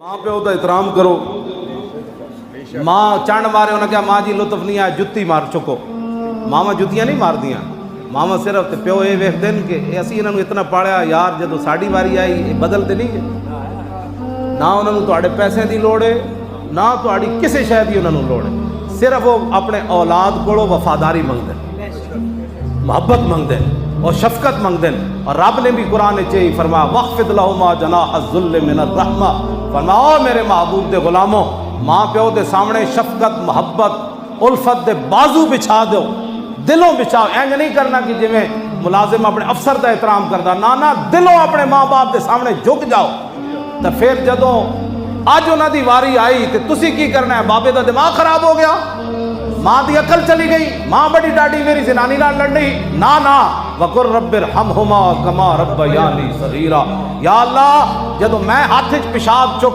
मां प्यो का एहतराम करो। मां चंड मारे उन्हें क्या मां जी लुत्फ नहीं आया जुत्ती मार चुको। मावा जुत्तियां नहीं मार दियां, मावा सिर्फ ते प्यो ये वेखते हैं कि असी इन्होंने इतना पालिया यार जो साड़ी वारी आई ये बदलते नहीं है। ना उन्होंने तुहाडे पैसे की लोड़ है ना तुहाडी किसी शय की उन्होंने लोड़ है। सिर्फ वो अपने औलाद को वफादारी मंगते मोहब्बत मंगते और शफकत मंगते हैं। और रब ने भी कुरान च फरमाया वख्फिद लहुमा जनाह ज़ुल्ल मिनर रहमा, फरमाओ मेरे महबूब दे गुलामों माँ प्यो के सामने शफकत मोहब्बत उल्फत दे बाजू बिछा दो, दिलों बिछाओ। इंज नहीं करना कि जिमें मुलाजिम अपने अफसर का एहतराम करता, ना ना दिलों अपने माँ बाप के सामने झुक जाओ। तो फिर जदों अज उन्होंने वारी आई तो तुसी की करना है? बाबे का दिमाग खराब हो गया, माँ की अकल चली गई, माँ बड़ी डाटी मेरी जनानी नाल लड़ी। ना ना वकुर रब्बिरहमहुमा कमा रब्बयानी सगीरा। या अल्लाह जदों मैं हाथ च पेशाब चुक